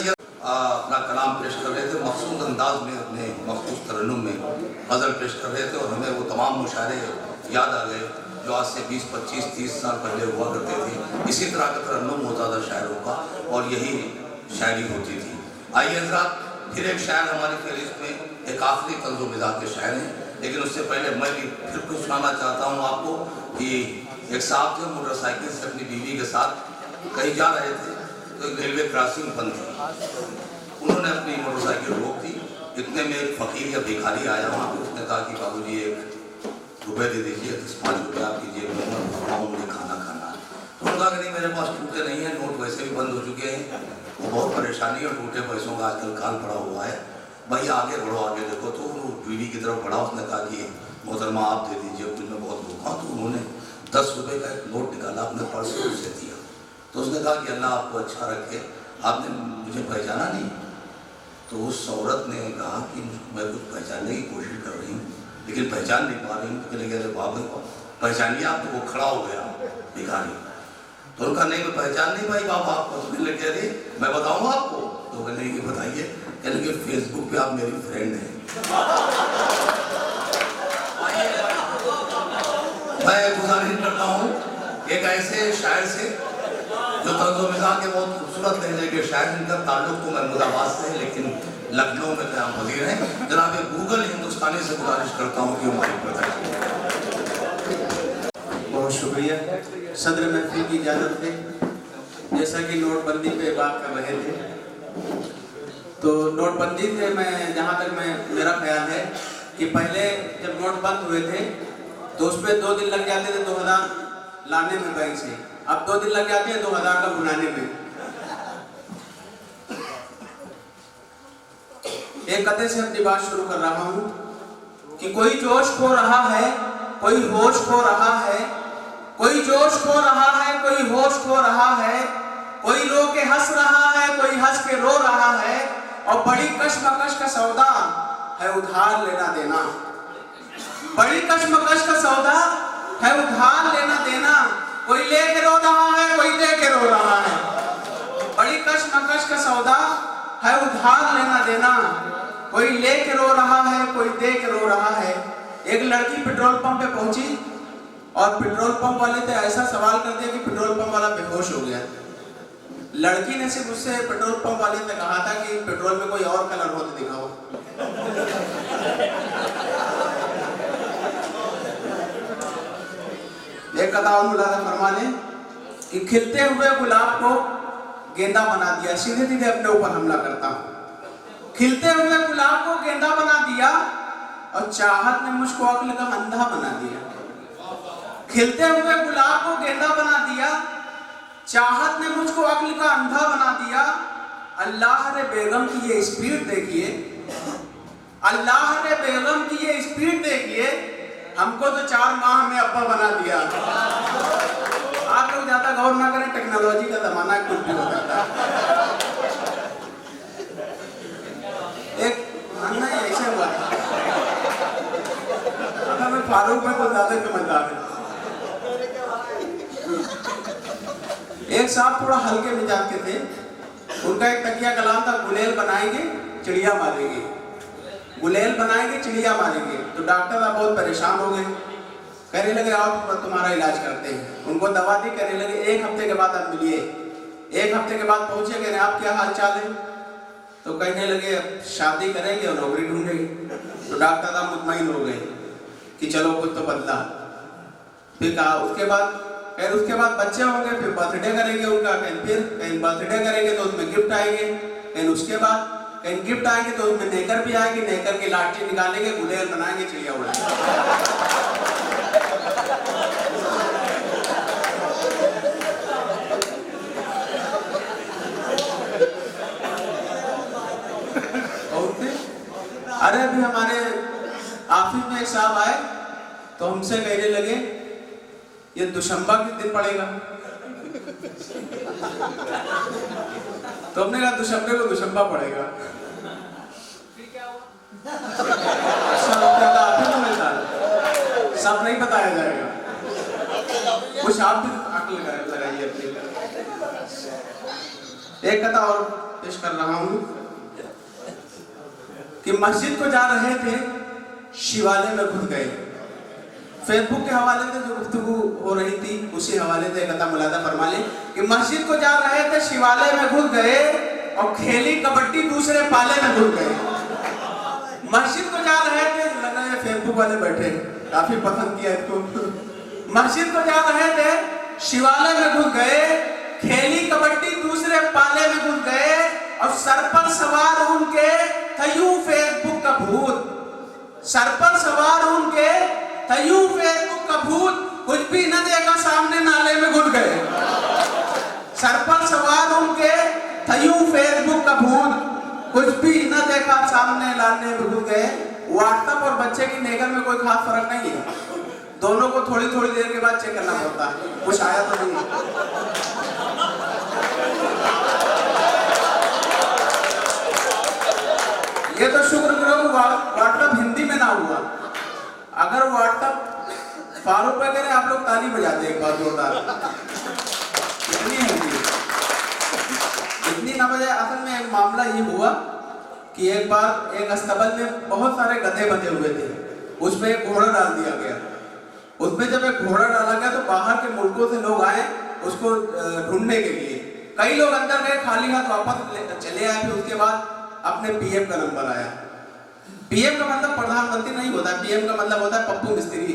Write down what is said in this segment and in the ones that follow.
सैयद अपना कलाम पेश कर रहे थे, मखसूस अंदाज में अपने मखसूस तरन्नुम में गज़ल पेश कर रहे थे और हमें वो तमाम मुशायरे याद आ गए जो आज से 20, 25, 30 साल पहले हुआ करते थे। इसी तरह का तरन्नुम होता था शायरों का और यही शायरी होती थी। आइए हज़रात, फिर एक शायर हमारी फहरिस्त में एक आखिरी तंज़ो मिजाज के शायर हैं, लेकिन उससे पहले मैं भी फिर कुछ सुनाना चाहता हूँ आपको कि एक साहब थे, मोटरसाइकिल से अपनी बीवी के साथ कहीं जा रहे थे तो एक रेलवे क्रॉसिंग बंद थी। उन्होंने अपनी मोटरसाइकिल रोक दी। इतने में एक फ़कीर या भिखारी आया वहाँ पे। उसने कहा कि बाबूजी 1 रुपये दे दीजिए, 10-5 रुपये आपकी जेब में मुझे खाना खाना है। तो उन्होंने कहा कि नहीं, मेरे पास टूटे नहीं हैं, नोट वैसे भी बंद हो चुके हैं, वो बहुत परेशानी है, टूटे पैसों का आजकल काल पड़ा हुआ है, भाई आगे बढ़ो, आगे देखो। तो वो बीवी की तरफ बढ़ा। उसने कहा कि मोहतरमा आप दे दीजिए, कुछ मैं बहुत भूखा हूँ। तो उन्होंने 10 रुपये का एक नोट निकाला, अपने पर्स से उसे दिया। तो उसने कहा कि अल्लाह आपको अच्छा रखे, आपने मुझे पहचाना नहीं? तो उस औरत ने कहा कि मैं कुछ पहचानने की कोशिश कर रही हूँ लेकिन पहचान नहीं पा रही हूँ। तो कहने लगे बाबू को पहचानिए आप। तो वो खड़ा हो गया भिखारी। तो उनका नहीं, मैं पहचान नहीं भाई बाबा आपको। तो कहने लगे अरे मैं बताऊँगा आपको। तो कहने लगे बताइए। कहने लगे फेसबुक पे आप मेरी फ्रेंड हैं। मैं गुजारिश करता हूँ एक ऐसे शायर से जो तंज़ो मिज़ाज के बहुत खूबसूरत लहजे के शायर, जिनका ताल्लुक तो महमूदाबाद से है लेकिन लखनऊ में क़याम पज़ीर हैं, जनाब गूगल हिंदुस्तानी से गुजारिश करता हूँ कि हमारी बताइए। बहुत शुक्रिया सदर महफिल की इजाज़त से। जैसा कि नोटबंदी पे बात कर रहे थे, तो नोटबंदी से मैं जहाँ तक मेरा ख्याल है कि पहले जब नोट बंद हुए थे तो उसमें 2 दिन लग जाते थे 2000 लाने में बैंक से। अब 2 दिन लग जाते हैं 2000 का बुलाने में। एक कते से अपनी बात शुरू कर रहा हूँ कि कोई जोश खो रहा है, कोई होश खो रहा है, कोई जोश खो रहा है, कोई होश खो रहा है, कोई रो के हंस रहा है, कोई हंस के रो रहा है, और बड़ी कशमकश का सौदा है उधार लेना देना। बड़ी कशमकश का सौदा है उधार लेना देना। कोई लेके रो रहा है, कोई दे के रो रहा है। बड़ी कशमकश का सौदा है उधार लेना देना। कोई लेके रो रहा है, कोई दे के रो रहा है। एक लड़की पेट्रोल पंप पे पहुंची और पेट्रोल पंप वाले से ऐसा सवाल कर दिया कि पेट्रोल पंप वाला बेहोश हो गया। लड़की ने सिर्फ उससे पेट्रोल पंप वाले से कहा था कि पेट्रोल में कोई और कलर हो तो दिखाओ। एक कथा और मुलाजा फरमा लें कि खिलते हुए गुलाब को गेंदा बना दिया। सीधे सीधे अपने ऊपर हमला करता हूँ। खिलते हुए गुलाब को गेंदा बना दिया और चाहत ने मुझको अक्ल का अंधा बना दिया। खिलते हुए गुलाब को गेंदा बना दिया, चाहत ने मुझको अक्ल का अंधा बना दिया। अल्लाह रे बेगम की ये स्पीड देखिए, अल्लाह रे बेगम की ये स्पीड देखिए, हमको तो 4 माह में अब्बा बना दिया। आप लोग ज्यादा गौर ना करें, टेक्नोलॉजी का जमाना कुछ भी हो जाता है। एक अन्ना ऐसे हुआ था, अगर मैं फारूक में तो ज्यादा समझदार है। एक साहब थोड़ा हल्के मिजाज के थे। उनका एक तकिया कलाम था, गुलेल बनाएंगे चिड़िया मारेंगे, गुलेल बनाएंगे चिड़िया मारेंगे। तो डॉक्टर साहब बहुत परेशान हो गए। कहने लगे आओ तुम्हारा इलाज करते हैं। उनको दवा दी। कहने लगे 1 हफ्ते के बाद आप मिलिए। 1 हफ्ते के बाद पहुंचे। कहने आप क्या हाल चाल है? तो कहने लगे शादी करेंगे और नौकरी ढूंढेंगे। तो डॉक्टर साहब मुतमईन हो गए कि चलो कुछ तो बदला। फिर कहा उसके बाद बच्चे होंगे, फिर बर्थडे करेंगे उनका। फिर बर्थडे करेंगे तो उसमें गिफ्ट आएंगे। उसके बाद गिफ्ट आएंगे तो उसमें नेकर भी आएगी। नेकर की लाठी निकालेंगे, गुलेल बनाएंगे, चिड़िया उड़ाएंगे। अरे अभी हमारे ऑफिस में एक साहब आए तो हमसे कहने लगे ये दुशंबा किस दिन पड़ेगा? तो हमने कहा दुशंबे को दुशंबा पड़ेगा। सब नहीं बताया जाएगा, कुछ आप भी अक्ल लगाइए अपनी। एक कथा और पेश कर रहा हूं कि मस्जिद को जा रहे थे, शिवालय में घुस गए। फेसबुक के हवाले से जो गुफ्तगू हो रही थी उसी हवाले से कथा मुलादा फरमा लें कि मस्जिद को जा रहे थे, शिवालय में घुस गए और खेली कबड्डी दूसरे पाले में घुस गए। मस्जिद को जा रहे थे, लग रहा है फेसबुक वाले बैठे काफी पसंद किया इसको। मस्जिद को जा रहे थे, शिवालय में घुस गए, खेली कबड्डी दूसरे पाले में घुस गए और सर पर सवार उनके तयू फेसबुक का भूत। सर पर सवार उनके तयू फेसबुक का भूत, कुछ भी न देखा सामने नाले में घुस गए। सर पर सवार उनके तयू फेसबुक का भूत, कुछ भी न देखा सामने नाले में घुस गए। व्हाट्सएप और बच्चे की नेगर में कोई खास फर्क नहीं है, दोनों को थोड़ी थोड़ी देर के बाद चेक करना पड़ता है, कुछ आया तो नहीं। ये तो शुक्र करो व्हाट्सएप हिंदी में ना हुआ, अगर व्हाट्सएप फारूक वगैरह आप लोग ताली बजाते एक बार जोरदार। इतनी हिंदी इतनी ना बजाए। असल में एक मामला ये हुआ कि एक बार एक अस्तबल में बहुत सारे गधे बंधे हुए थे, उसमें एक घोड़ा डाल दिया गया। उसमें जब एक घोड़ा डाला गया तो बाहर के मुल्कों से लोग आए उसको ढूंढने के लिए। कई लोग अंदर गए, खाली हाथ वापस चले आए। फिर उसके बाद अपने पीएम का नंबर आया। पीएम का मतलब प्रधानमंत्री नहीं होता, पीएम का मतलब होता है पप्पू मिस्त्री।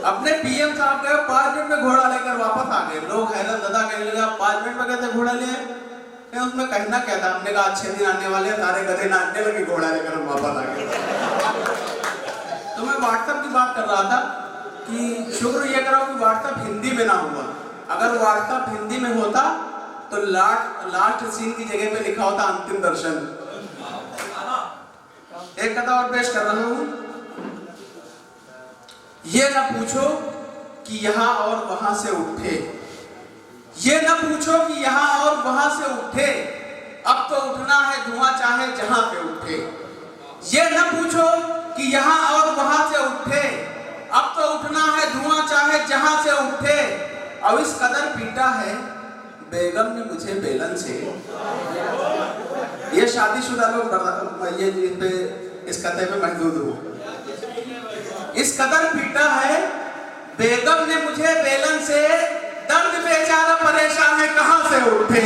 अपने पीएम साहब गए, 5 मिनट में घोड़ा लेकर वापस आ गए। लोग हैरत ज़दा कहने लगा 5 मिनट में कैसे घोड़ा ले? उसमें कहना क्या था? हमने कहा अच्छे दिन आने वाले, सारे गधे नाचने लगे, घोड़ा लेकर हम वापस आ गए। तो मैं व्हाट्सएप की बात कर रहा था कि शुक्र ये करो कि व्हाट्सएप हिंदी में ना हुआ। अगर व्हाट्सएप हिंदी में होता तो लास्ट सीन की जगह पे लिखा होता अंतिम दर्शन। एक कथा और पेश कर रहा हूं। ये न पूछो कि यहां और वहां से उठे, ये न पूछो कि यहां और वहां से उठे, अब तो उठना है धुआं चाहे जहां से उठे। ये न पूछो कि यहां और वहां से उठे, अब तो उठना है धुआं चाहे जहां से उठे। अब इस कदर पीटा है बेगम ने मुझे बेलन से। ये शादीशुदा लोग ये इस कथे पे महदूद हो। इस कदर पीटा है बेगम ने मुझे बेलन से, दर्द बेचारा परेशान है कहां से उठे।